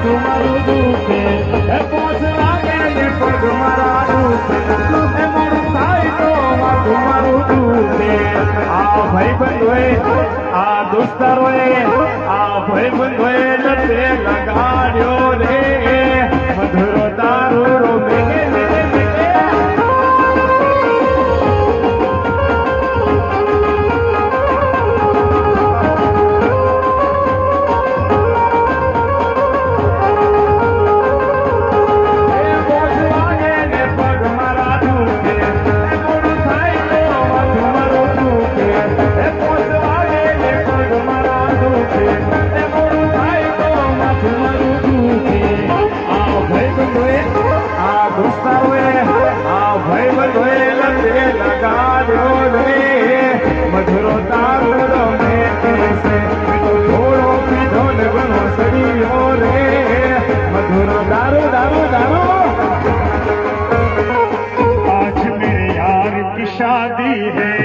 માથું મારું દુખે એ પોચ લાગે ને પગ મારા દુખે એ મોડું થાય તો માથું મારું દુખે આ ભાઈબંધોએ આ દોસ્તારોએ આ ભાઈબંધોએ લતે લગાડ્યો રે મધુરો તારો રો મેગે મેગે મેગે મધુરો તારો રમે છે થોડો પીધો ને ઘણો સડીયો રે મધુરો દારૂ દારૂ દારૂ आज मेरे यार की शादी है